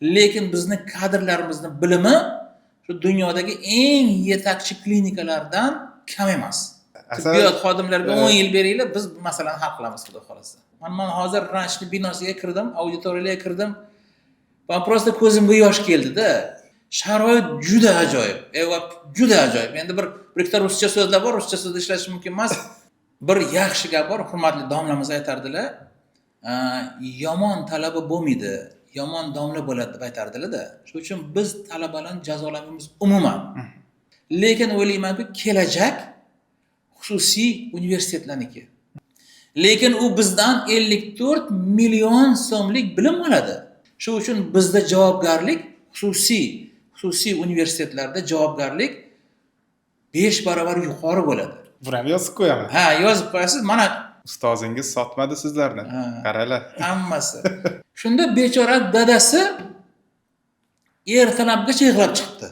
Lekin bizni kadrlarimizni bilimi shu dunyodagi eng yetakchi klinikalardan kam emas. Tibbiyot xodimlariga 10 yil beringlar, biz bu masalani hal qilamiz xudo xolasa. Men hozir ranchni binosiga kirdim, auditoriyaga kirdim. Va prosta ko'zimga yosh keldi-da. Sharoit juda ajoyib. Juda ajoyib. Endi bir ikkita ruscha so'zlar bor, ruscha so'zda ishlatish mumkin emas. Bir yaxshi gap bor, hurmatli domlamiz aytardilar. Yomon talaba bo'lmaydi, yomon domla bo'ladi deb aytardilar-da. Shuning uchun biz talabalarni jazolamaymiz umuman. Lekin o'ylaymanki, kelajak xususiy universitetlarniki. Lekin u bizdan 54 million so'mlik bilim oladi. Shuning uchun bizda javobgarlik xususiy universitetlarda javobgarlik 5 barobar yuqori bo'ladi. Buni ham yozib qo'yaman. Ha, yozib qo'yasiz. Mana ustozingiz sotmadi sizlarni. Qaralar. Hammasi. Shunda bechora dadasi ertalabgacha yig'lab chiqdi.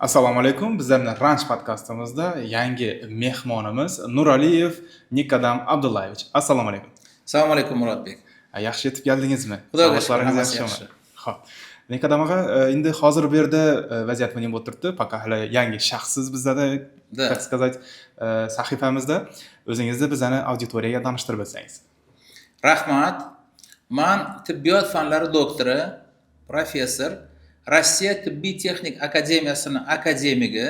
Assalomu alaykum. Bizlarning Ranch podkastimizda yangi mehmonimiz Nuraliyev Nikodam Abdullayevich. Assalomu alaykum. Assalomu alaykum Murodbek. Yaxshi yetib keldingizmi? Xudoga shukr, yaxshi. Xo'p. Nikodam aka, endi hozir bu yerda vaziyat bunday bo'lib turibdi. Пока hali yangi shaxssiz bizda, так сказать, sahifamizda o'zingizni bizani auditoriyaga tanishtirib o'tsangiz. Rahmat. Men tibbiyot fanlari doktori, professor, Rossiya tibbiy texnik akademiyasining akademigi,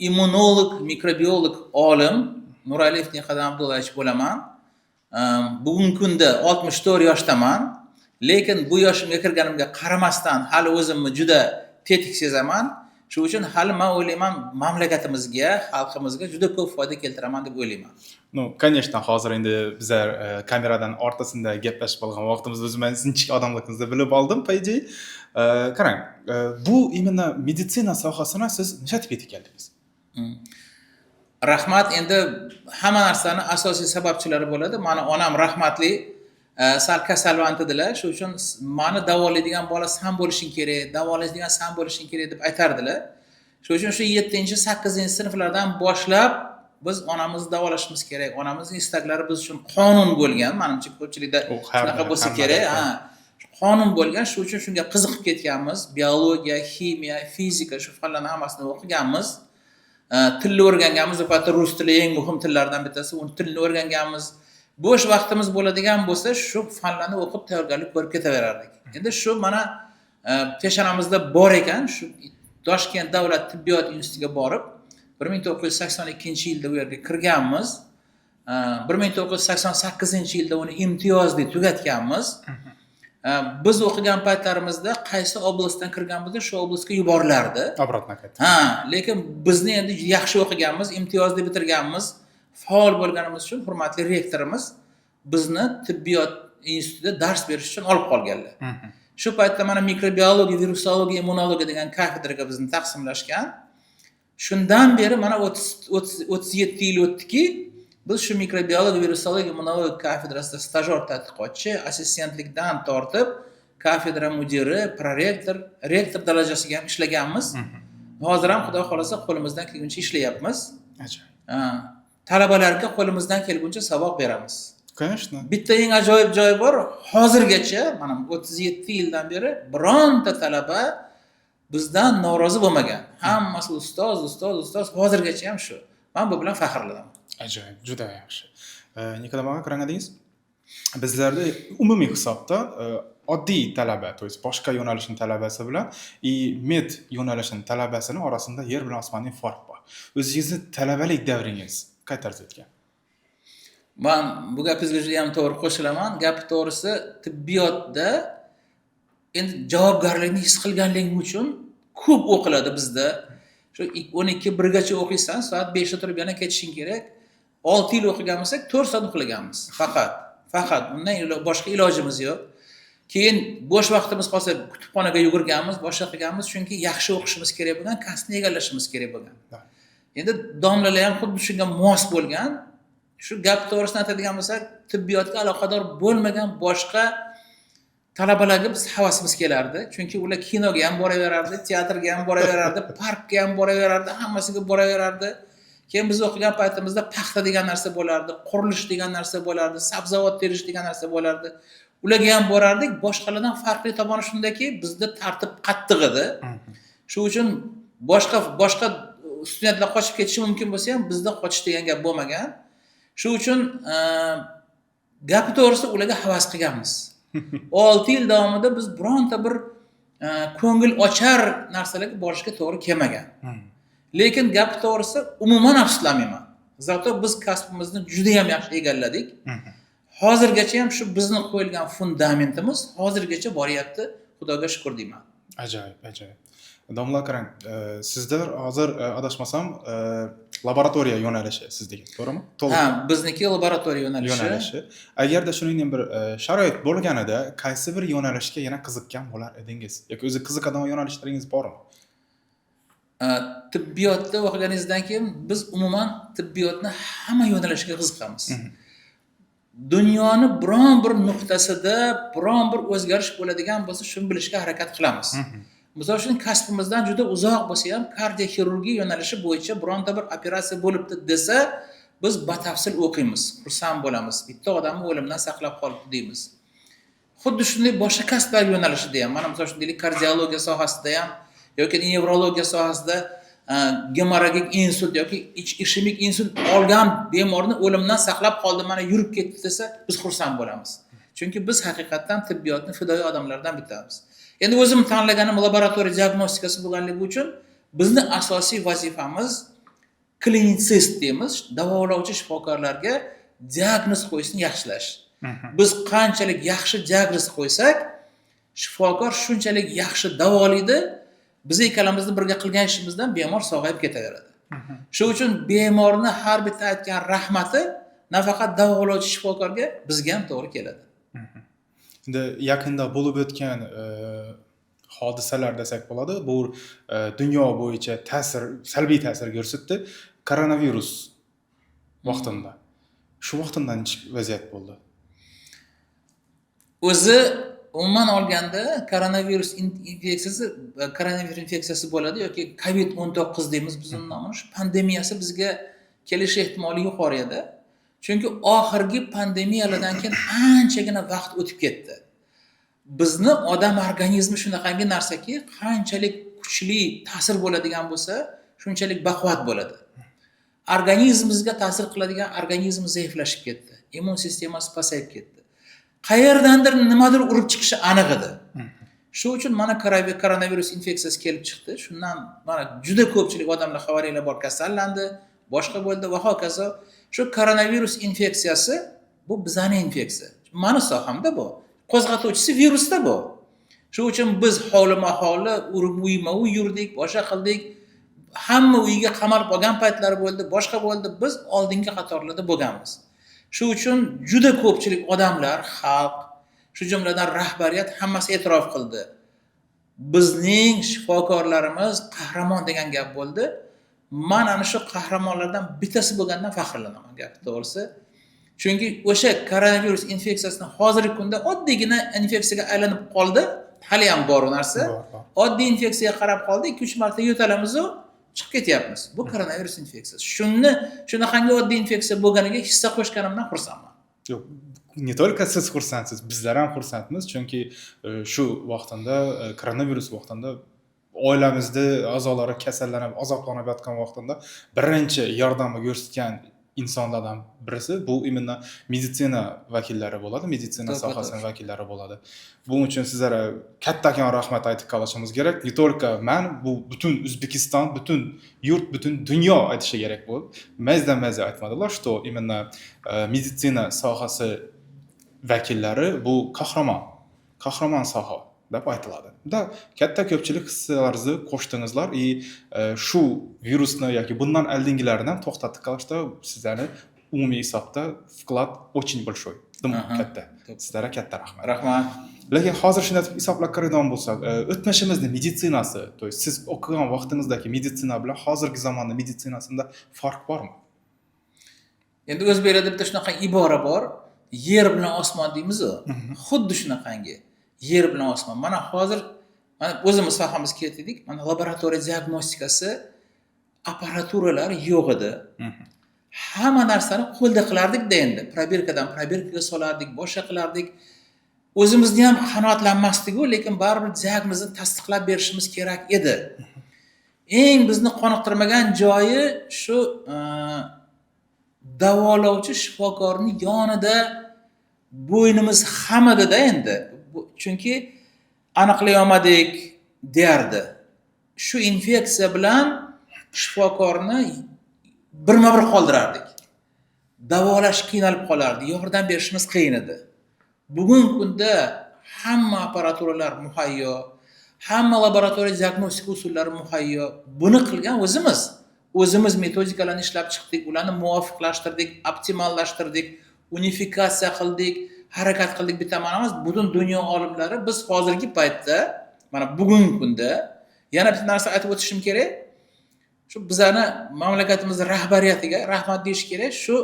immunolog, mikrobiolog olim Nuraliyev Nikodam Abdullayevich bo'laman. Bugungi kunda 64 yoshdaman. Lekin bu yoshimga kirganimga qaramasdan hali o'zimni juda tetik sezaman. Shuning uchun hali men o'ylayman, mamlakatimizga, xalqimizga juda ko'p foyda keltiraman deb o'ylayman. Конечно, hozir endi bizlar kameradan orqasida gaplashib qolgan vaqtimizda o'zimiz sinchik odamligimizni bilib oldim, по идее. Qarang, bu imенно meditsina sohasini siz nishatib yetib keldingiz. Rahmat, endi hamma narsaning asosiy sababchilari bo'ladi. Meni onam rahmatli sal kasalvand edilar. Shuning uchun meni davolaydigan bola sen bo'lishing kerak, davolaydigan sen bo'lishing kerak deb aytardilar. Shuning uchun shu 7-8-sinflardan boshlab biz onamizni davolashimiz kerak. Onamizning istaklari biz uchun qonun bo'lgan. Menimcha ko'pchilikda shunaqa bo'lsa kerak. Qonun bo'lgan. Shuning uchun shunga qiziqib ketganmiz. Biologiya, ximiya, fizika shu fanlarni hammasini o'qiganmiz. Tilni o'rganganmiz. Bu paytda rus tili eng muhim tillardan bittasi. Uni tilni o'rganganmiz. Bo'sh vaqtimiz bo'ladigan bo'lsa, shu fanlarni o'qib tayyorgarlik ko'rib ketaverardik. Endi shu mana peshonamizda bor ekan, shu Toshkent davlat tibbiyot institutiga borib 1982-yilda u yerga kirganmiz. 1988-yilda uni imtiyozli tugatganmiz. Biz o'qigan paytlarimizda qaysi oblastdan kirganimizda shu oblastga yuborilardi. Obratno qaytdi. Lekin bizni endi yaxshi o'qiganmiz, imtiyozli bitirganmiz. Faol bo'lganimiz uchun hurmatli rektorimiz bizni tibbiyot institutida dars berish uchun olib qolganlar. Shu paytda mana mikrobiologiya, virusologiya, immunologiya degan kafedraga bizni taqsimlashgan. Shundan beri mana 37 yil o'tdiki, biz shu mikrobiologiya, virusologiya, immunologiya kafedrasida stajyor tadqiqotchi, assistentlikdan tortib kafedra mudiri, prorektor, rektor darajasiga ham ishlaganmiz. Hozir ham xudo xolasa qo'limizdan kelguncha ishlayapmiz. Ajoyib. Talabalarga qo'limizdan kelguncha saboq beramiz. Конечно. Bitta eng ajoyib joyi bor. Hozirgacha, mana 37 yildan beri bironta talaba bizdan norozi bo'lmagan. Hammasi ustoz. Hozirgacha ham shu. Men bu bilan faxrlanaman. Ajoyib, juda yaxshi. Nikodam aka, qarangadingiz? Bizlarda umumiy hisobda oddiy talaba, to есть boshqa yo'nalishning talabasi bilan med yo'nalishining talabasining orasida yer bilan osmonning farqi bor. O'zingizning talabalik davringiz qay tarzda o'tgan? Men bu gapingizga juda ham to'g'ri qo'shilaman. Gap to'g'risi, tibbiyotda endi javobgarlikni his qilganligim uchun ko'p o'qiladi bizda. Shu 12-1 gacha o'qiysan, soat 5 da turib yana ketishing kerak. 6 yil o'qigan bo'lsak, 4 soat uxlaganmiz. Faqat undan boshqa ilojimiz yo'q. Keyin bo'sh vaqtimiz qolsa kutubxonaga yugurganmiz, boshqa qilganmiz, chunki yaxshi o'qishimiz kerak bo'lgan, kasbni egallashimiz kerak bo'lgan. Endi domlalar ham xuddi shunga mos bo'lgan. Shu gap to'g'risini aytadigan bo'lsak, tibbiyotga aloqador bo'lmagan boshqa talabalarga biz havasimiz kelardi. Chunki ular kinoga ham boraverardi, teatrga ham boraverardi, parkga ham boraverardi, hammasiga boraverardi. Keyin biz o'qigan paytimizda paxta degan narsa bo'lardi, qurilish degan narsa bo'lardi, sabzavot terish degan narsa bo'lardi. Ularga ham borardik. Boshqalardan farqli tomoni shundaki, bizda tartib qattiq edi. Shuning uchun boshqa studentlar qochib ketishi mumkin bo'lsa ham, bizda qochish degan gap bo'lmagan. Shuning uchun gapi to'g'risi ularga havas qilganmiz. 6 yil davomida biz bironta bir ko'ngil ochar narsalarga borishga to'g'ri kelmagan. Lekin gapi to'g'risi umuman afsuslanmayman. Zato biz kasbimizni juda ham yaxshi egalladik. Hozirgacha ham shu bizni qo'yilgan fundamentimiz hozirgacha boryapti. Xudoga shukr deyman. Ajoyib, ajoyib. Domla qarang, sizlar hozir adashmasam laboratoriya yo'nalishi sizdagi, to'g'rimi? Ha, bizniki laboratoriya yo'nalishi. Agarda shuningdek bir sharoit bo'lganida, qaysi bir yo'nalishga yana qiziqgan bo'lar edingiz yoki o'zi qiziqadigan yo'nalishlaringiz bormi? Tibbiyotda o'qiganingizdan keyin biz umuman tibbiyotni hamma yo'nalishiga qiziqamiz. Dunyoni biron bir nuqtasida biron bir o'zgarish bo'ladigan bo'lsa, shuni bilishga harakat qilamiz. Misol uchun kasbimizdan juda uzoq bo'lsa ham kardioxirurgiya yo'nalishi bo'yicha bironta bir operatsiya bo'libdi desa, biz batafsil o'qiymiz, xursand bo'lamiz. Bitta odamni o'limdan saqlab qolibdi deymiz. Xuddi shunday boshqa kasblar yo'nalishida ham, mana misol uchun deylik, kardiologiya sohasida ham yoki nevrologiya sohasida gemorragik insult yoki ishemik insult olgan bemorni o'limdan saqlab qoldi, mana yurib ketdi desa, biz xursand bo'lamiz. Chunki biz haqiqatan tibbiyotni fidoyi odamlardan bitamiz. Endi o'zim tanlaganim laboratoriya diagnostikasi bo'lganligi uchun bizni asosiy vazifamiz klinisist deymiz, davolovchi shifokorlarga diagnoz qo'yishni yaxshilash. Biz qanchalik yaxshi diagnoz qo'ysak, shifokor shunchalik yaxshi davolaydi. Biz ikkalamizni birga qilgan ishimizdan bemor sog'ayib ketaveradi. Shuning uchun bemorni har bitta aytgan rahmati nafaqat davolovchi shifokorga, bizga ham to'g'ri keladi. Endi yaqinda bo'lib o'tgan hodisalar desak bo'ladi. Bu dunyo bo'yicha salbiy ta'sir ko'rsatdi. Koronavirus vaqtida. Shu vaqtda vaziyat bo'ldi. O'zi umuman olganda koronavirus infeksiyasi bo'ladi yoki COVID-19 deymiz biz uni nomini. Shu pandemiyasi bizga kelishi ehtimoli yuqori edi. Chunki oxirgi pandemiyalardan keyin anchagina vaqt o'tib ketdi. Bizni odam organizmi shunaqangi narsaki, qanchalik kuchli ta'sir bo'ladigan bo'lsa, shunchalik baquvvat bo'ladi. Organizmimizga ta'sir qiladigan organizm zaiflashib ketdi. Immun sistemasi pasayib ketdi. Qayerdandir nimadir urib chiqishi aniq edi. Shu uchun mana koronavirus infeksiyasi kelib chiqdi. Shundan mana juda ko'pchilik odamlar xabaringlar bor kasallandi, boshqa bo'ldi va hokazo. Shu koronavirus infeksiyasi bu bizning infeksiya. Mani sohamda bu. Qo'zg'atuvchisi virusda bu. Shuning uchun biz hovlima-hovli uyma-uy yurdik, boshqa qildik. Hamma uyiga qamalib olgan paytlari bo'ldi, boshqa bo'ldi. Biz oldingi qatorlarda bo'lganmiz. Shuning uchun juda ko'pchilik odamlar, xalq, shu jumladan rahbariyat hammasi e'tirof qildi. Bizning shifokorlarimiz qahramon degan gap bo'ldi. Men ana shu qahramonlardan bittasi bo'lgandan faxrlanaman, gap to'g'risi. Chunki o'sha koronavirus infeksiyasining hozirgi kunda oddiygina infeksiyaga aylanib qoldi. Hali ham bor u narsa. Oddiy infeksiyaga qarab qoldi, 2-3 marta yo'talamiz u chiqib ketyapmiz. Bu koronavirus infeksiyasi. Shunaqangi oddiy infeksiya bo'lganiga hissa qo'shganimdan xursandman. Yo'q, ne только siz xursandsiz, bizlar ham xursandmiz, chunki shu vaqtda koronavirus vaqtida oilamizda a'zolari kasallanib, azoblanib yotgan vaqtida birinchi yordamni ko'rsatgan insonlardan birisi bu imенно meditsina vakillari bo'ladi, meditsina sohasining vakillari bo'ladi. Buning uchun sizlarga kattakan rahmat aytib qolishimiz kerak. Ne только men, bu butun O'zbekiston, butun yurt, butun dunyo aytishi kerak bu. Mazda aytmadilar, что именно meditsina sohasi vakillari bu qahramon soha deb aytiladi. Da katta ko'pchilik hissalaringizni qo'shdingizlar va shu virusni yoki bundan oldingilarni to'xtatib qolishda sizlarni umumiy hisobda vklad очень большой. Katta. Sizlarga katta rahmat. Rahmat. Lekin hozir shunday hisoblab qaraydigan bo'lsak, o'tmishimizning meditsinasi, to есть siz o'qigan vaqtingizdagi meditsina bilan hozirgi zamonning meditsinasida farq bormi? Endi o'zbeklarda bitta shunaqa ibora bor, yer bilan osmon deymiz-ku. Xuddi shunaqangi. Yer bilan osmon. Mana hozir o'zimiz sohamizga ketdik. Mana laboratoriya diagnostikasi apparaturalar yo'q edi. Hamma narsani qo'lda qilardik-da endi. Probirkadan probirkaga solardik, boshqa qilardik. O'zimizni ham qanoatlanmasdik-ku, lekin baribir diagnozni tasdiqlab berishimiz kerak edi. Eng bizni qoniqtirmagan joyi shu davolovchi shifokorning yonida bo'ynimiz xamadida endi. Chunki aniqlay olmadik derdi. Shu infeksiya bilan shifokorni birma-bir qoldirardik. Davolash qiynalib qolardi, yordam berishimiz qiyin edi. Bugungi kunda hamma apparaturalar muhayyo, hamma laboratoriya diagnostika usullari muhayyo. Buni qilgan o'zimiz. O'zimiz metodikalarni ishlab chiqdik, ularni muvofiqlashtirdik, optimallashtirdik, unifikatsiya qildik, harakat qildik bitta emas, butun dunyo olimlari biz hozirgi paytda, mana bugungi kunda yana bitta narsa aytib o'tishim kerak. Shu bizani mamlakatimiz rahbariyatiga rahmat deyish kerak. Shu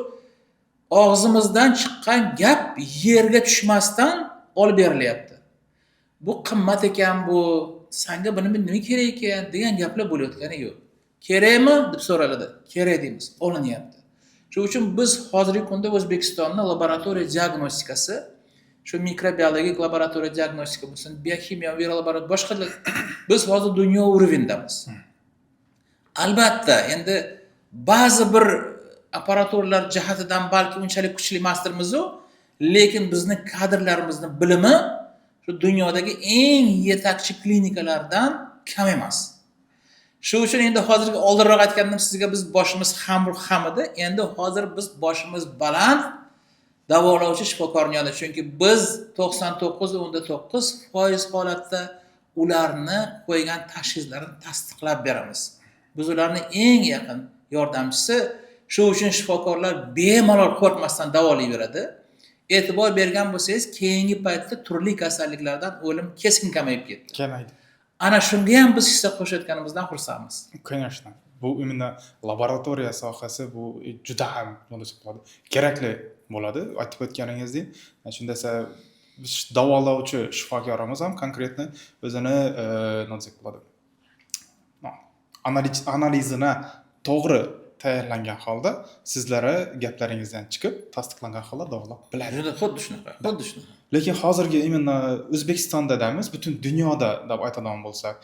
og'zimizdan chiqqan gap yerga tushmasdan olib berilyapti. Bu qimmat ekan, bu senga buni nima kerak ekan degan gaplar bo'layotgani yo'q. Kerakmi deb so'raladi. Kerak deymiz, olinyapti. Shuning uchun biz hozirgi kunda O'zbekistonning laboratoriya diagnostikasi, shu mikrobiologik laboratoriya diagnostika bo'lsin, biokimiya, virolaboratoriya boshqa biz hozir dunyo urovendamiz. Albatta, endi ba'zi bir apparaturalar jihatidan balki unchalik kuchli emasdirmiz-u, lekin bizning kadrlarimizning bilimi shu dunyodagi eng yetakchi klinikalardan kam emas. Shuning uchun endi hozirgi oldinroq aytgandim sizga, biz boshimiz xam edi, endi hozir biz boshimiz baland davolovchi shifokorning yonida, chunki biz 99.9% holatda ularni qo'ygan tashxislarini tasdiqlab beramiz. Biz ularning eng yaqin yordamchisi. Shu uchun shifokorlar bemalol qo'rqmasdan davolayveradi. E'tibor bergan bo'lsangiz, keyingi paytda turli kasalliklardan o'lim keskin kamayib ketdi. Kamaydi. Ana shunga ham biz hissa qo'shayotganimizdan xursandmiz. Конечно. Bu imенно laboratoriya sohasi bu juda ham kerakli bo'ladi. Aytib o'tganingizdek, shunda biz davolovchi shifokorimiz ham konkretni o'zini analizini to'g'ri tayyorlangan holda sizlarga gaplaringizdan chiqib tasdiqlangan holda davolab biladi. Xuddi shunaqa. Lekin hozirgi imенно O'zbekistonda damiz, butun dunyoda deb aytadigan bo'lsak,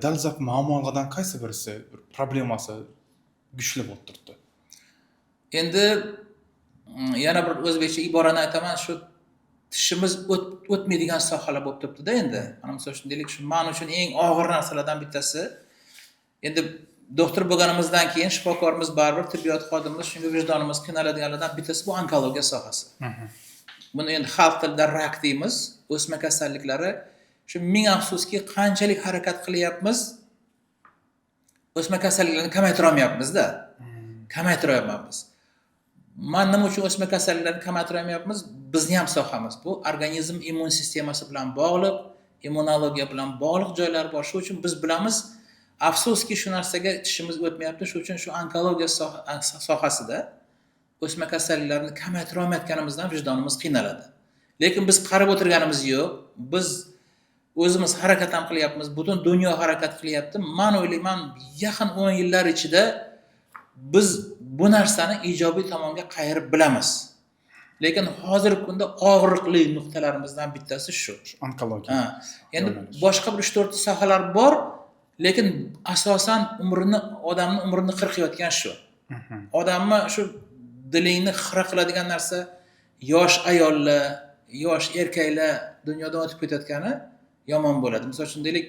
dolzarb muammolardan qaysi birisi problemasi kuchli bo'lib turibdi? Endi yana bir o'zbekcha iborani aytaman, shu tishimiz o'tmaydigan sohalar bo'lib turibdi-da endi. Mana misol uchun deylik, shu men uchun eng og'ir narsalardan bittasi. Endi doktor bo'lganimizdan keyin shifokorimiz baribir tibbiyot xodimimiz shunga vijdonimiz qiynaladiganlardan bittasi bu onkologiya sohasi. Buni endi xalq tilida rak deymiz, o'sma kasalliklari. Shu ming afsuski qanchalik harakat qilyapmiz, o'sma kasalliklarni kamaytira olmayapmiz-da. Kamaytira olmayapmiz. Men nima uchun o'sma kasalliklarni kamaytira olmayapmiz? Bizning ham sohamiz. Bu organizm immun sistemasi bilan bog'liq, immunologiya bilan bog'liq joylar bor. Shuning uchun biz bilamiz, afsuski shu narsaga tishimiz o'tmayapti. Shuning uchun shu onkologiya sohasida o'sma kasalliklarini kamaytira olmayotganimizdan vijdonimiz qiynaladi. Lekin biz qarab o'tirganimiz yo'q. Biz o'zimiz harakat ham qilyapmiz. Butun dunyo harakat qilyapti. Men o'ylayman, yaqin 10 yillar ichida biz bu narsani ijobiy tomonga qayirib bilamiz. Lekin hozirgi kunda og'riqli nuqtalarimizdan bittasi shu. Onkologiya. Endi boshqa bir 3-4 sohalar bor, lekin asosan odamning umrini qirqayotgan shu. Odamni shu dilingni xira qiladigan narsa yosh ayollar, yosh erkaklar dunyodan o'tib ketayotgani yomon bo'ladi. Misol uchun deylik,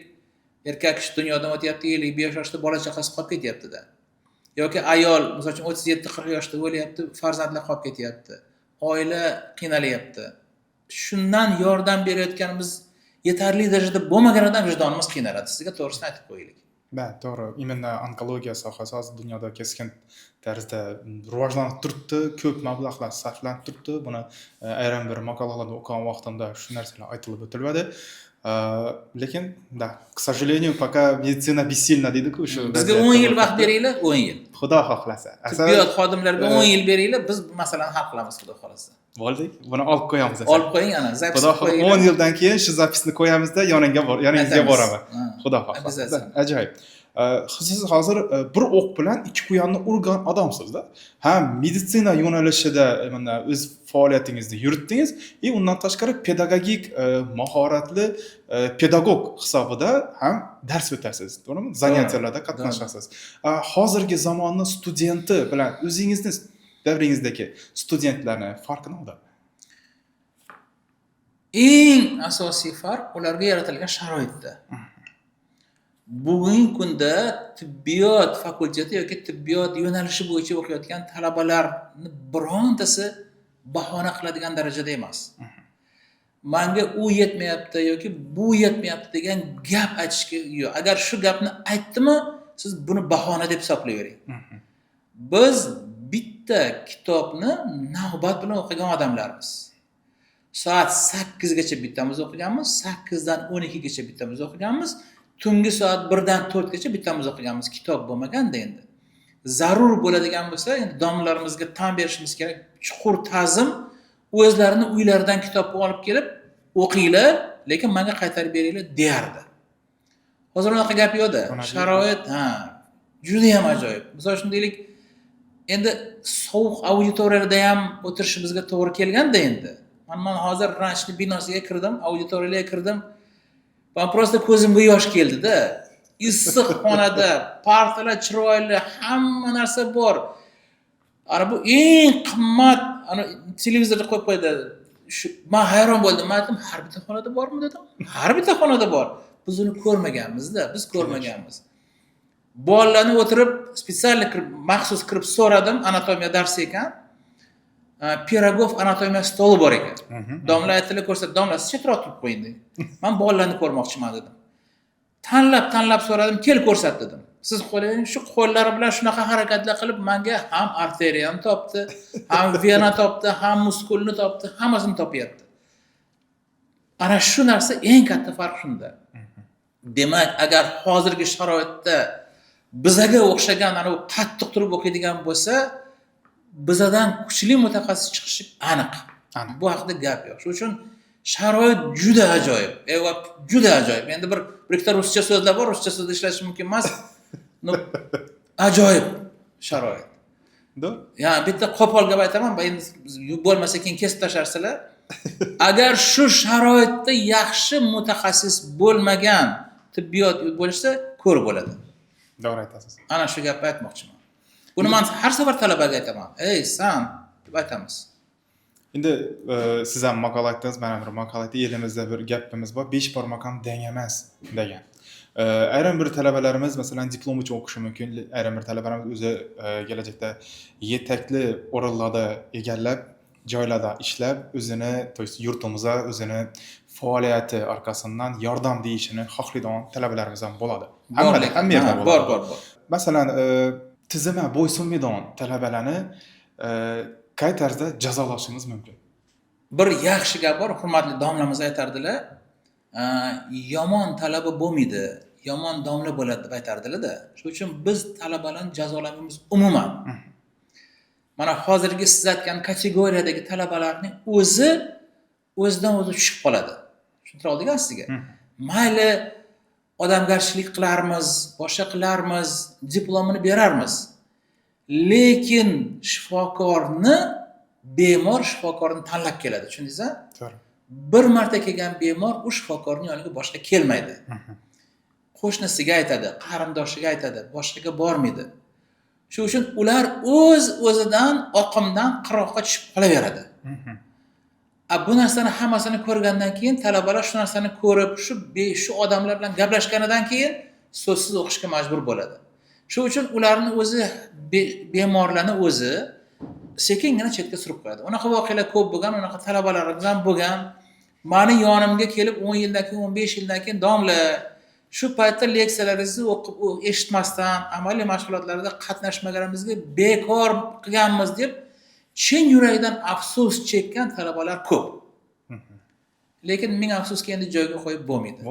erkak kishi dunyodan o'tyapti, 50 yoshda bola chaqasi qolib ketyapti-da. Yoki ayol, misol uchun 37-40 yoshda o'lyapti, farzandlar qolib ketyapti. Oila qiynalyapti. Shundan yordam berayotganimiz yetarli darajada bo'lmaganidan vijdonimiz qiynaladi. Sizga to'g'risini aytib qo'yaylik. To'g'ri. Imенно onkologiya sohasi hozir dunyoda keskin tarzda rivojlanib turibdi, ko'p mablag'lar sarflanib turibdi. Buni ayrim bir maqolalarda o'qigan vaqtimda shu narsalar aytilib o'tiladi. Lekin к сожалению, пока медицина бессильна deydi-ku shu. Bizga 10 yil vaqt beringlar, 10 yil. Xudo xohlasa. Tibbiyot xodimlariga 10 yil beringlar, biz bu masalani hal qilamiz, xudo xohlasa. Bo'ldik. Buni olib qo'yamiz. Olib qo'ying ana, zapis qo'ying. 10 yildan keyin shu zapisni qo'yamizda, yoningizga boraman. Xudo xohlasa. Ajoyib. Siz hozir bir o'q bilan ikki quyonni urgan odamsizda. Ham meditsina yo'nalishida mana o'z faoliyatingizni yuritdingiz, undan tashqari pedagogik mahoratli pedagog hisobida ham dars o'tasiz, to'g'rimi? Zanatiyalarda qatnashasiz. Hozirgi zamonning studenti bilan o'zingizni davringizdagi studentlarni farqini oldi. Eng asosiy farq ularga yaratilgan sharoitda. Bugungi kunda tibbiyot fakulteti yoki tibbiyot yo'nalishi bo'yicha o'qiyotgan talabalarni birontasi bahona qiladigan darajada emas. Menga u yetmayapti yoki bu yetmayapti degan gap aytishga yo'q. Agar shu gapni aytdimi, siz buni bahona deb hisoblayvering. Biz bitta kitobni navbat bilan o'qigan odamlarmiz. Soat 8 gacha bittamiz o'qiganmiz, 8 dan 12 gacha bittamiz o'qiganmiz. Tungi soat 1 dan 4 gacha bittamiz o'qiganmiz. Kitob bo'lmaganda endi. Zarur bo'ladigan bo'lsa, endi domlarimizga tan berishimiz kerak. Chuqur ta'zim o'zlarini uylaridan kitobni olib kelib o'qinglar, lekin menga qaytarib beringlar deyardi. Hozir unaqa gap yo'qda. Sharoit, juda ham ajoyib. Misol uchun deylik, endi sovuq auditoriyalarda ham o'tirishimizga to'g'ri kelganda endi. Men hozir ranchli binosiga kirdim, auditoriyaga kirdim. Men prosta ko'zimga yosh keldi-da. Issiq xonada, partalar chiroyli, hamma narsa bor. Ana bu eng qimmat, ana televizorda qo'yib qo'ydi. Men hayron bo'ldim. Men aytdim, har bitta xonada bormi dedim. Har bitta xonada bor. Biz uni ko'rmaganmiz-da, biz ko'rmaganmiz. Bolalarni o'tirib, spesial kirib, maxsus kirib so'radim, anatomiya darsi ekan. Pirogov anatomiya stoli bor ekan. Domla aytdilar, ko'rsat, domla siz chetroq turib qo'ying dedi. Men bolalarni ko'rmoqchiman dedim. Tanlab so'radim, kel ko'rsat dedim. Siz qo'ling, shu qo'llari bilan shunaqa harakatlar qilib menga ham arteriyani topdi, ham vena topdi, ham muskulni topdi, hammasini topyapti. Ana shu narsa eng katta farq shunda. Demak, agar hozirgi sharoitda bizaga o'xshagan ana u qattiq turib o'qiydigan bo'lsa, bizadan kuchli mutaxassis chiqishi aniq. Bu haqida gap yo'q. Shuning uchun sharoit juda ajoyib. Juda ajoyib. Endi bir ikkita ruscha so'zlar bor, ruscha so'zda ishlash mumkin emas. Ajoyib sharoit. Ya bitta qo'pol gap aytaman, endi bo'lmasa keyin kesib tashlarsizlar. Agar shu sharoitda yaxshi mutaxassis bo'lmagan tibbiyot bo'lsa, ko'r bo'ladi. To'g'ri aytasiz. Ana shu gapni aytmoqchiman. Buni men har safar talabaga aytaman. Ey, san deb aytamiz. Endi siz ham maqola aytdingiz, men ham bir maqola aytdim. Elimizda bir gapimiz bor, 5 barmoq ham deng emas degan. Ayrim bir talabalarimiz masalan diplom uchun o'qishi mumkin. Ayrim bir talabalarimiz o'zi kelajakda yetakli o'rinlarda egallab, joylarda ishlab, o'zini, yurtimizga o'zini faoliyati orqasidan yordam deyishini xohlaydigan talabalarimiz ham bo'ladi. Hamma yerda bo'ladi. Bor. Masalan, tizimga bo'ysunmaydigan talabalarni qay tarzda jazolashingiz mumkin? Bir yaxshi gap bor, hurmatli domlamiz aytardilar. Yomon talaba bo'lmaydi, yomon domla bo'ladi deb aytardilar-da. Shuning uchun biz talabalarni jazolamaymiz umuman. Mana hozirgi siz aytgan kategoriyadagi talabalarning o'zidan o'zi tushib qoladi. Tushuntira oldik-a sizga? Mayli odamgarchilik qilarmiz, boshqa qilarmiz, diplomini berarmiz. Lekin bemor shifokorni tanlab keladi, tushundingizmi? To'g'ri. Bir marta kelgan bemor u shifokorning yoniga boshqa kelmaydi. Qo'shnisiga aytadi, qarindoshiga aytadi, boshqaga bormaydi. Shuning uchun ular o'zidan oqimdan qirg'oqqa tushib qolaveradi. Bu narsani hammasini ko'rgandan keyin talabalar shu narsani ko'rib, shu odamlar bilan gaplashganidan keyin so'zsiz o'qishga majbur bo'ladi. Shuning uchun ularni o'zi bemorlarni o'zi sekingina chetga surib qo'yadi. Unaqa voqealar ko'p bo'lgan, unaqa talabalarimiz ham bo'lgan. Meni yonimga kelib 10 yildan keyin, 15 yildan keyin domla shu paytda leksiyalaringizni o'qib eshitmasdan, amaliy mashg'ulotlarda qatnashmaganimizga bekor qilganmiz deb chin yuragidan afsus chekkan talabalar ko'p. Lekin ming afsuski endi joyga qo'yib bo'lmaydi.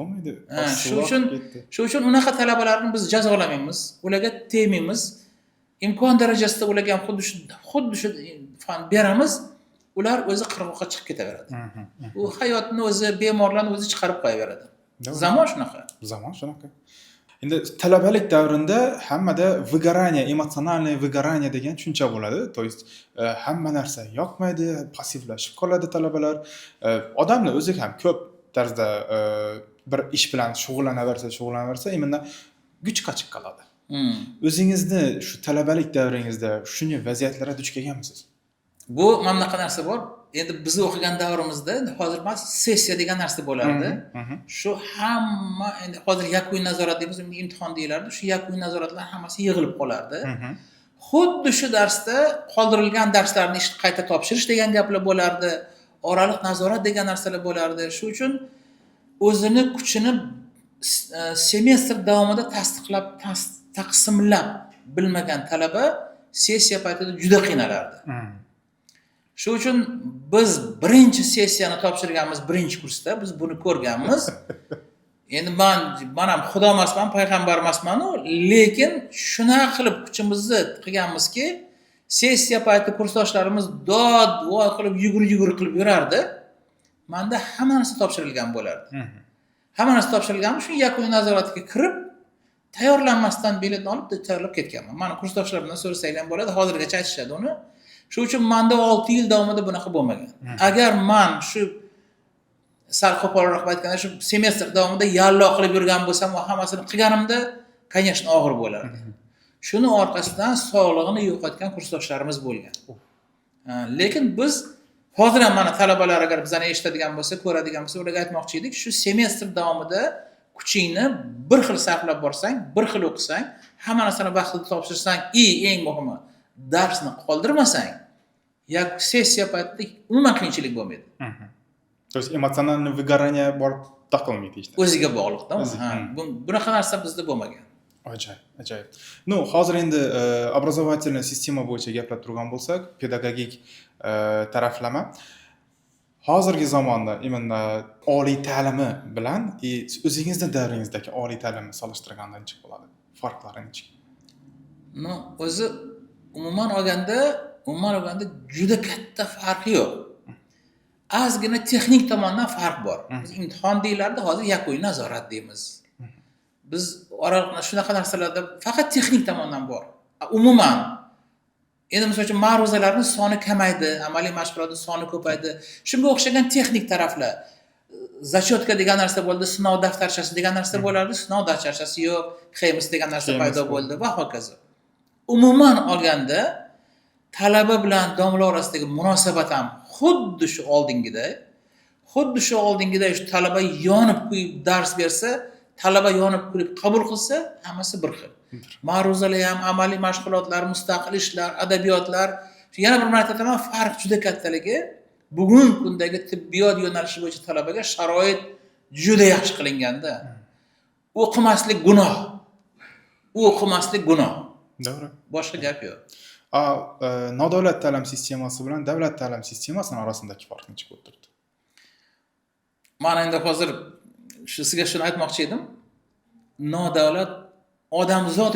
Shuning uchun unaqa talabalarni biz jazolamaymiz, ularga tegmaymiz. Imkon darajasida ularga ham xuddi shu fan beramiz. Ular o'zi qirg'oqqa chiqib ketaveradi. U hayotni o'zi, bemorlarni o'zi chiqarib qo'yaveradi. Zamon shunaqa. Endi talabalik davrida hammada выгорание, emotsionalniy выгорание degan tushuncha bo'ladi. То есть hamma narsa yoqmaydi, passivlashib qoladi talabalar. Odamlar o'zi ham ko'p tarzda bir ish bilan shug'ullanaversa, imенно guchqa chiqib qoladi. O'zingizni shu talabalik davringizda shunday vaziyatlarga duch kelganmisiz? Bu mana bunaqa narsa bor. Endi biz o'qigan davrimizda hozir mas sessiya degan narsa bo'lardi. Shu hamma endi hozir yakuniy nazorat deymiz, imtihon deyilardi. Shu yakuniy nazoratlar hammasi yig'ilib qolardi. Xuddi shu darsda qoldirilgan darslarni qayta topshirish degan gaplar bo'lardi. Oraliq nazorat degan narsalar bo'lardi. Shu uchun o'zini kuchini semestr davomida taqsimlab bilmagan talaba sessiya paytida juda qiynalardi. Shu uchun biz birinchi sessiyani topshirganmiz birinchi kursda, biz buni ko'rganmiz. Endi men ham xudo emasman, payg'ambar emasman-ku, lekin shunaqa qilib kuchimizni qilganmizki, sessiya payti kursdoshlarimiz voy qilib yugur qilib yurardi. Menda hamma narsa topshirilgan bo'lardi. Hamma narsa topshirilgan, shu yakuniy nazoratga kirib, tayyorlanmasdan biletni olib tayyorlab ketganman. Meni kursdoshlar bilan so'rasanglar bo'ladi, hozirgacha aytishadi uni. Shu uchun menda 6 yil davomida bunaqa bo'lmagan. Agar men shu sal qo'polroq aytganda shu semestr davomida yalloq qilib yurgan bo'lsam va hammasini qilganimda, конечно, og'ir bo'lardi. Shuni orqasidan sog'lig'ini yo'qotgan kursdoshlarimiz bo'lgan. Lekin biz hozir ham mana talabalar agar bizani eshitadigan bo'lsa, ko'radigan bo'lsa, ularga aytmoqchi edik, shu semestr davomida kuchingni bir xil sarflab borsang, bir xil o'qisang, hamma narsani vaqtida topshirsang, eng muhimi darsni qoldirmasang, sessiya paytida umuman qiyinchilik bo'lmaydi. То есть эмоциональный выгорание bor taqilmaydi işte. O'ziga bog'liq-da. Bunaqa narsa bizda bo'lmagan. Ajoyib. Ну, hozir endi образовательный sistema bo'yicha gaplab turgan bo'lsak, pedagogik taraflama hozirgi zamonda imенно oliy ta'limi bilan o'zingizning davringizdagi oliy ta'limni solishtirganda nechta bo'ladi? Farqlari nechta? No, o'zi umuman olganda juda katta farqi yo'q. Ozgina texnik tomondan farq bor. Biz imtihon deylardi, hozir yakuniy nazorat deymiz. Biz oraliqda shunaqa narsalarda faqat texnik tomondan bor. Umuman endi misol uchun ma'ruzalarning soni kamaydi, amaliy mashg'ulotlar soni ko'paydi. Shunga o'xshagan texnik taraflar. Zachotka degan narsa bo'ldi, sinov daftarchasi degan narsa bo'lardi, sinov daftarchasi yo'q, xemis degan narsa paydo bo'ldi va hokazo. Umuman olganda talaba bilan domla orasidagi munosabat ham xuddi shu oldingiday shu talaba yonib qo'yib dars bersa, talaba yonib qo'yib qabul qilsa, hammasi bir xil. Ma'ruzalar ham, amaliy mashg'ulotlar, mustaqil ishlar, adabiyotlar. Yana bir marta aytaman, farq juda kattaligi. Bugungi kundagi tibbiyot yo'nalishi bo'yicha talabaga sharoit juda yaxshi qilinganda, o'qimaslik gunoh. To'g'ri. Boshqa gap yo'q. Nodavlat ta'lim sistemasi bilan davlat ta'lim sistemasi orasidagi farq nechta bo'lib turibdi? Men endi hozir sizga shuni aytmoqchi edim. Nodavlat odamzod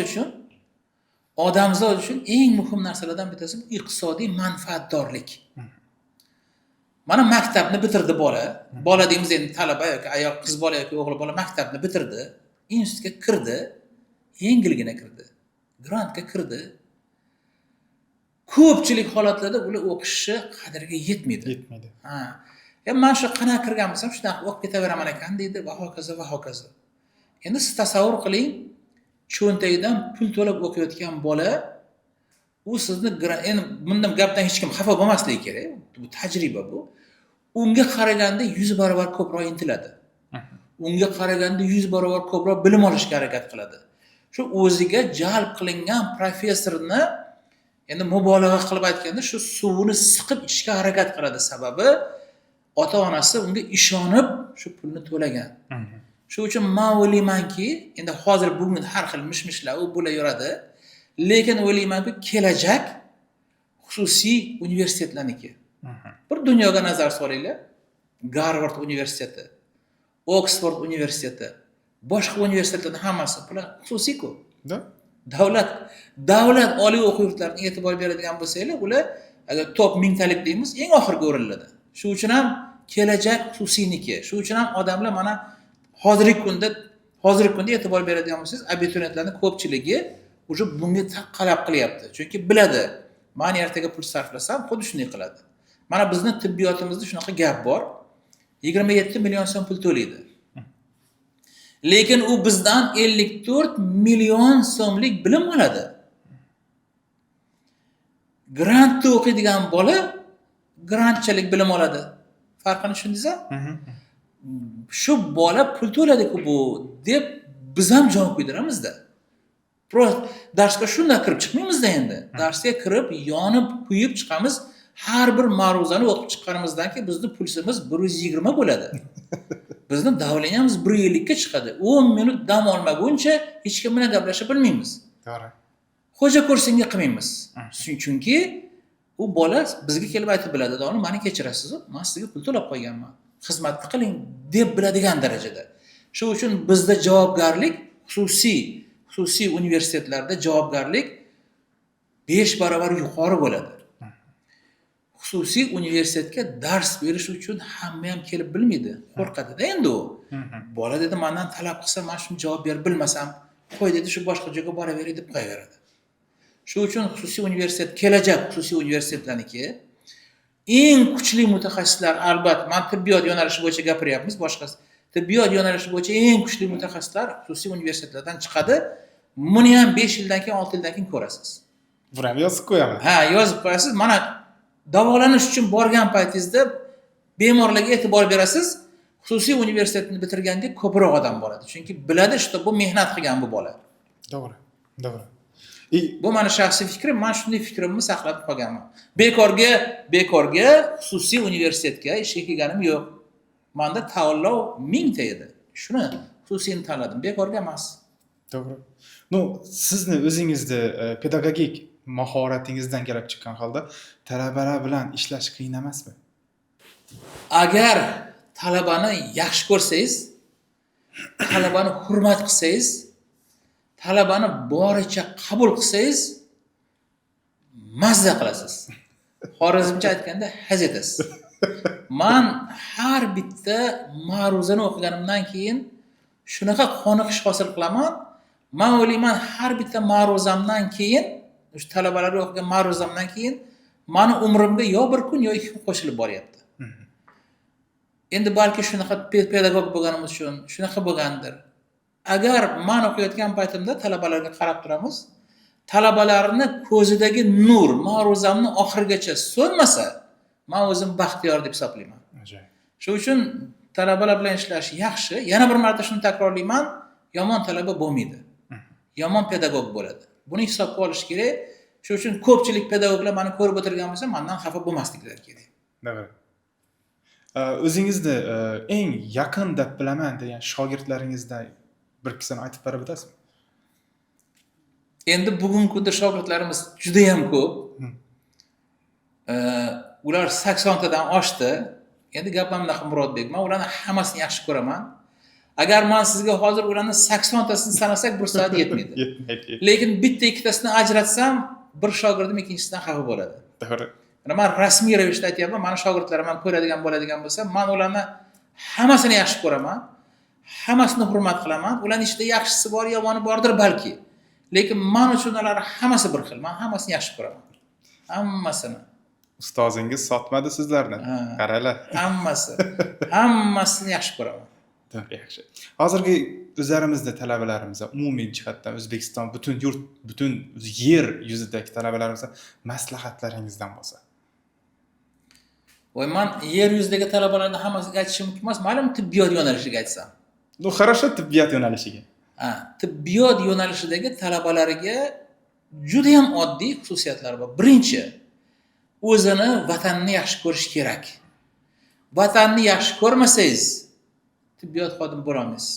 uchun eng muhim narsalardan bittasi iqtisodiy manfaatdorlik. Mana maktabni bitirdi bola deymiz endi talaba yoki ayol qiz bola yoki o'g'il bola maktabni bitirdi, institutga kirdi, yengilgina kirdi, grantga kirdi. Ko'pchilik holatlarda ular o'qishi qadriga yetmaydi. Men shu qanaqa kirgan bo'lsam, shunaqa o'qib ketaveraman ekan deydi va hokazo. Endi siz tasavvur qiling, cho'ntagidan pul to'lab o'qiyotgan bola, u sizni endi bundan gapdan hech kim xafa bo'lmasligi kerak. Bu tajriba bu. Unga qaraganda 100 barobar ko'proq intiladi. Unga qaraganda 100 barobar ko'proq bilim olishga harakat qiladi. Shu o'ziga jalb qilingan professorni endi mubolag'a qilib aytganda shu suvini siqib ichishga harakat qiladi, sababi ota-onasi unga ishonib shu pulni to'lagan. Shu uchun men o'ylaymanki, endi hozir bugun har xil mish-mishlar u bo'la yuradi, lekin o'ylaymanki, kelajak xususiy universitetlarniki. Bir dunyoga nazar solaylik. Garvard universiteti, Oxford universiteti, boshqa universitetlarning hammasi bular xususiy-ku. Davlat oliy o'quv yurtlariga e'tibor beradigan bo'lsanglar, ular agar top 1000 talik deymiz, eng oxirgi o'rinlarda. Shu uchun ham kelajak xususiyniki. Shu uchun ham odamlar mana hozirgi kunda hozirgi kunda e'tibor beradigan bo'lsangiz, abituriyentlarning ko'pchiligi уже bunga talab qilyapti. Chunki biladi, men ertaga pul sarflasam, xuddi shunday qiladi. Mana bizning tibbiyotimizda shunaqa gap bor. 27 million so'm pul to'laydi. Lekin u bizdan 54 million so'mlik bilim oladi. Grantda o'qiydigan bola grantchalik bilim oladi. Farqini tushundingizmi? Shu bola pul to'ladi-ku bu deb biz ham jon kuydiramizda. Prost darsga shunday kirib chiqmaymizda endi. Darsga kirib, yonib, kuyib chiqamiz. Har bir ma'ruzani o'qib chiqqanimizdan keyin bizning pulsimiz 120 bo'ladi. Bizning davleniyamiz 150 ga chiqadi. 10 minut dam olmaguncha hech kim bilan gaplasha bilmaymiz. To'g'ri. Xo'ja ko'rsinga qilmaymiz. Chunki u bola bizga kelib aytib biladi, "Doni, meni kechirasiz, men sizga pul to'lab qo'yganman. Xizmatni qiling" deb biladigan darajada. Shu uchun bizda javobgarlik xususiy universitetlarda javobgarlik 5 barobar yuqori bo'ladi. Xususiy universitetga dars berish uchun hamma ham kelib bilmaydi, qo'rqadi-da endi u. Bola dedi, mendan talab qilsa, men shuni javob berib bilmasam, qo'y dedi, shu boshqa joyga boraveray deb qo'yaveradi. Shu uchun xususiy universitet, kelajak xususiy universitetlarniki eng kuchli mutaxassislar, albatta, men tibbiyot yo'nalishi bo'yicha gapiryapmiz, boshqasi. Tibbiyot yo'nalishi bo'yicha eng kuchli mutaxassislar xususiy universitetlardan chiqadi. Buni ham 5 yildan keyin, 6 yildan keyin ko'rasiz. Buni ham yozib qo'yaman. Ha, yozib qo'yasiz. Mana davolanish uchun borgan paytingizda bemorlarga e'tibor berasiz. Xususiy universitetni bitirganda ko'proq odam boradi. Chunki biladi, что bu mehnat qilgan bu bola. To'g'ri. Bu meni shaxsiy fikrim, men shunday fikrimni saqlab qolganman. Bekorga xususiy universitetga ishga kelganim yo'q. Menda tanlov 1000 ta edi. Shuni xususiyni tanladim, bekorga emas. To'g'ri. No, sizni o'zingizni pedagogik mahoratingizdan kelib chiqqan holda talabalar bilan ishlash qiyin emasmi? Agar talabani yaxshi ko'rsangiz, talabani hurmat qilsangiz, talabani boricha qabul qilsangiz, mazza qilasiz. Xorazmcha aytganda haz etasiz. Men har bitta ma'ruzani o'qiganimdan keyin shunaqa qoniqish hosil qilaman. Men o'ylayman, har bitta ma'ruzamdan keyin, o'sha talabalarga o'qigan ma'ruzamdan keyin meni umrimga yo bir kun yo 2 kun qo'shilib boryapti. Endi balki shunaqa pedagog bo'lganimiz uchun shunaqa bo'lgandir. Agar men o'qiyotgan paytimda talabalarga qarab turamiz, talabalarni ko'zidagi nur ma'ruzamni oxirigacha so'nmasa, men o'zim baxtiyor deb hisoblayman. Ajoyib. Shu uchun talabalar bilan ishlash yaxshi. Yana bir marta shuni takrorlayman, yomon talaba bo'lmaydi. Yomon pedagog bo'ladi. Buni hisobga olish kerak. Shu uchun ko'pchilik pedagoglar meni ko'rib o'tirgan bo'lsa, mendan xafa bo'lmasliklari kerak. To'g'ri. O'zingizni eng yaqin deb bilaman degan shogirdlaringizdan bir kisini aytib berib o'tasizmi? Endi bugungi kunda shogirdlarimiz juda ham ko'p. Ular 80 tadan oshdi. Endi gapim bunaqa Murodbek. Men ularni hammasini yaxshi ko'raman. Agar men sizga hozir ularni 80 tasini sanasak, 1 soat yetmaydi. Lekin bitta ikkitasini ajratsam, bir shogirdim ikkinchisidan xafa bo'ladi. To'g'ri. Men rasmiy ravishda aytyapman, meni shogirdlarim ham ko'radigan bo'ladigan bo'lsa, men ularni hammasini yaxshi ko'raman. Hammasini hurmat qilaman. Ularning ichida yaxshisi bor, yomoni bordir balki. Lekin men uchun ular hammasi bir xil. Men hammasini yaxshi ko'raman. Hammasini. Ustozingiz sotmadi sizlarni. Qaralar. Hammasini yaxshi ko'raman. To'g'ri, yaxshi. Hozirgi o'zlarimizda talabalarimizga umumiy jihatdan O'zbekiston butun yer yuzidagi talabalarimizga maslahatlaringizdan bo'lsa. Voy, men yer yuzidagi talabalarni hammasiga aytishim mumkin emas. Ma'lum tibbiyot yo'nalishiga aytsam. Ну, хорошо, tibbiyot yo'nalishiga. Tibbiyot yo'nalishidagi talabalariga juda ham oddiy xususiyatlar bor. Birinchi, o'zini vatanini yaxshi ko'rish kerak. Vatanni yaxshi ko'rmasangiz, tibbiyot xodimi bo'la olmaysiz.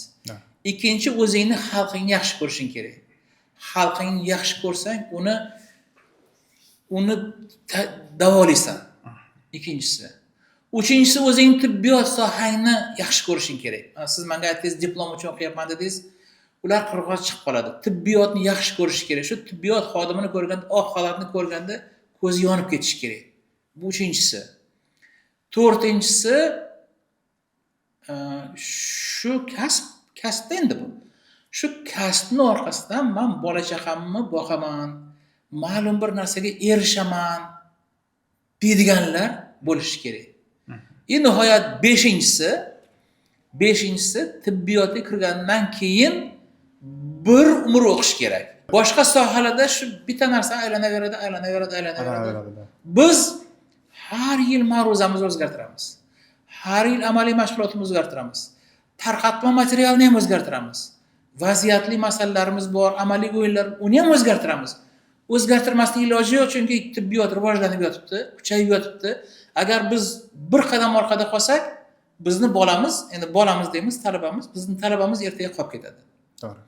Ikkinchi, o'zingni xalqingni yaxshi ko'rishing kerak. Xalqingni yaxshi ko'rsang, uni davolaysan. Ikkinchisi. Uchinchisi, o'zing tibbiyot sohangni yaxshi ko'rishing kerak. Siz menga aytdingiz, diplom uchun o'qiyapman dedingiz. Ular qirg'oq chiqib qoladi. Tibbiyotni yaxshi ko'rish kerak. Shu tibbiyot xodimini ko'rganda, oq xalatni ko'rganda ko'zi yonib ketishi kerak. Bu uchinchisi. To'rtinchisi, shu kasbda endi bu. Shu kasbning orqasidan men bola chaqamni boqaman, ma'lum bir narsaga erishaman deydiganlar bo'lishi kerak. Nihoyat 5-inchisi tibbiyotga kirgandan keyin bir umr o'qish kerak. Boshqa sohalarda shu bitta narsa aylanaveradi. Biz har yil ma'ruzamizni o'zgartiramiz. Har yil amaliy mashg'ulotimizni o'zgartiramiz. Tarqatma materialni ham o'zgartiramiz. Vaziyatli masalalarimiz bor, amaliy o'yinlar, uni ham o'zgartiramiz. O'zgartirmasning iloji yo'q, chunki tibbiyot rivojlanib yotibdi, kuchayib yotibdi. Agar biz bir qadam orqada qolsak, bizni bolamiz, endi bolamiz deymiz, talabamiz, bizning talabamiz ertaga qolib ketadi. To'g'ri.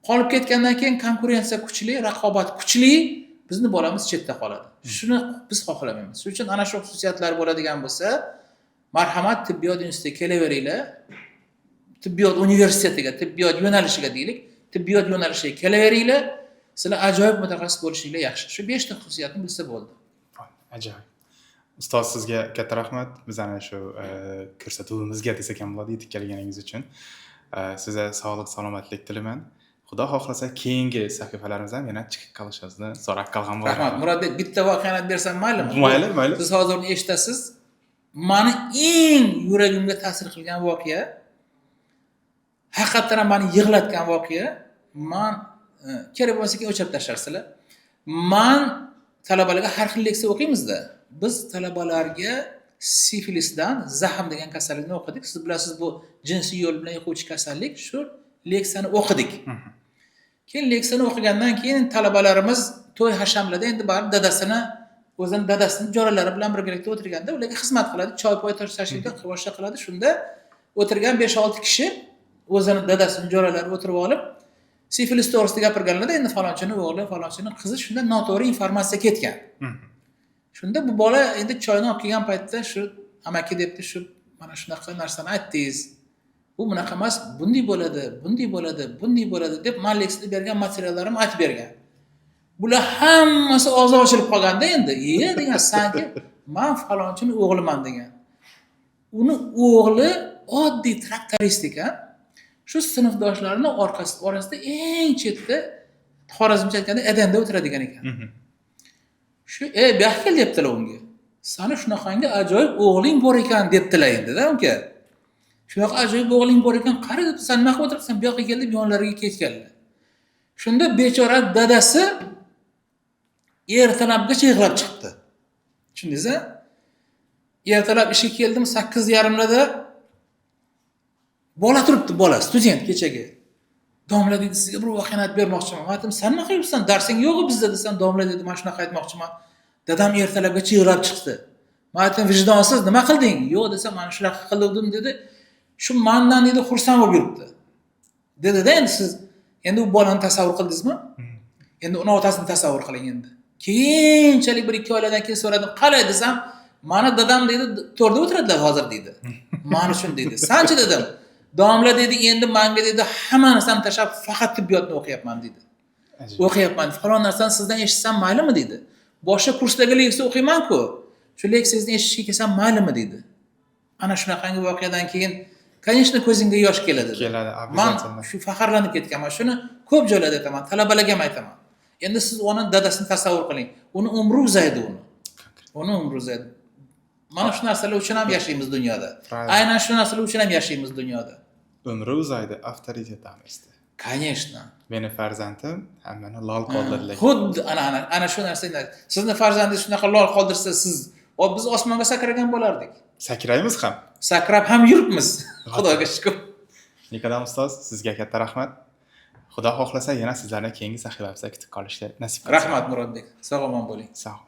Qolib ketgandan keyin konkurensiya kuchli, raqobat kuchli, bizni bolamiz chetda qoladi. Shuni biz xohlamaymiz. Shuning uchun ana shu xususiyatlar bo'ladigan bo'lsa, marhamat tibbiyot institutiga kelaveringlar. Tibbiyot universitetiga, tibbiyot yo'nalishiga deylik, tibbiyot yo'nalishiga kelaveringlar. Sizlar ajoyib mutaxassis bo'lishinglar yaxshi. Shu 5 ta xususiyatni bilsa bo'ldi. Ajoyib. Ustoz, sizga katta rahmat. Biz ana shu ko'rsatuvimizga desek ham bo'ladi, yetib kelganingiz uchun. Sizga sog'lik, salomatlik tilayman. Xudo xohlasa keyingi sahifalarimizdan yana chiqib qolishimizni so'rab qolgan bo'laman. Rahmat. Murodbek, bitta voqeani bersam maylimi? Mayli. Siz hozir uni eshitasiz. Meni eng yuragimga ta'sir qilgan voqea, haqiqatan meni yig'latgan voqea, men kerak bo'lsa keyin o'chirib tashlarsizlar. Men talabalarga har xil leksiya o'qiymiz-da. Biz talabalarga sifilisdan zahm degan kasallikni o'qidik. Siz bilasiz, bu jinsiy yo'l bilan yuquvchi kasallik. Shu leksiyani o'qidik. Keyin leksiyani o'qigandan keyin talabalarimiz to'y hashamlarda endi barib o'zini dadasini jo'ralari bilan birgalikda o'tirganda ularga xizmat qiladi, choy poy tashishga boshqa qiladi. Shunda o'tirgan 5-6 kishi o'zini dadasini jo'ralari o'tirib olib, sifilis to'g'risida gapirganlarda endi falonchini o'g'li, falonchini qizi shunda noto'g'ri informatsiya ketgan. Shunda bu bola endi choyni olib kelgan paytda shu amaki debdi, shu mana shunaqa narsani aytdingiz. Bu bunaqa emas, bunday bo'ladi deb men leksiyada bergan materiallarim aytib bergan. Bular hammasi og'zi ochilib qolganda endi, degan sanki men falonchini o'g'liman degan. Uni o'g'li oddiy traktorist ekan. Shu sinfdoshlarining orasida eng chetda Xorazmcha aytganda edanda o'tiradigan ekan. Shu bu yoqqa kel debdilar unga. Sani shunaqangi ajoyib o'g'ling bor ekan debdilar endi-da unga. Shunaqa ajoyib o'g'ling bor ekan, qara deb, sen nima qilib o'tiribsan? Bu yoqqa kel deb yonlariga ketganlar. Shunda bechora dadasi ertalabgacha yig'lab chiqdi. Tushundingiz-a? Ertalab ishga keldim 8:30larda. Bola turibdi, bola, student kechagi. Domla dedi, sizga bir voqeani aytib bermoqchiman. Men aytdim, sen nima qilibsan? Darsing yo'q-ku bizda desam, domla dedi, men shunaqa aytmoqchiman. Dadam ertalabgacha yig'lab chiqdi. Men aytdim, vijdonsiz, nima qilding? Yo'q desam, men shunaqa qildim dedi. Shu mendan dedi xursand bo'lib yuribdi. Dedi-da, endi siz endi u bolani tasavvur qildingizmi? Endi uni otasini tasavvur qiling endi. Keyinchalik bir 2 oylardan keyin so'radim, qalay desam, meni dadam dedi, to'rda o'tiradilar hozir dedi. Meni shun dedi. Sanchi dedim. Domla dedi, endi menga dedi, hamma narsani tashlab faqat tibbiyotni o'qiyapman dedi. O'qiyapman. Falon narsani sizdan eshitsam maylimi dedi. Boshqa kursdagi leksiya o'qiyman-ku. Shu leksiyangizni eshitishga kelsam maylimi dedi. Ana shunaqangi voqeadan keyin конечно ko'zingga yosh keladi. Keladi, обязательно. Men shu faxrlanib ketganman. Shuni ko'p joylarda aytaman, talabalarga ham aytaman. Endi siz uni dadasini tasavvur qiling. Uni umri uzaydi uni. Uni umri uzaydi. Mana shu narsalar uchun ham yashaymiz dunyoda. Aynan shu narsalar uchun ham yashaymiz dunyoda. Umri uzaydi, avtoritet amesti. Конечно. Meni farzandim hammani lol qoldirdi. Xuddi ana shu narsani. Sizni farzandingiz shunaqa lol qoldirsa, siz biz osmonga sakragan bo'lardik. Sakraymiz ham. Sakrab ham yuribmiz. Xudoga shukr. Nikadam ustoz, sizga katta rahmat. Xudo xohlasa yana sizlarni keyingi sahifalarga kutib qolishni nasib etsin. Rahmat Murodbek. Sog' omon bo'ling. Sog'.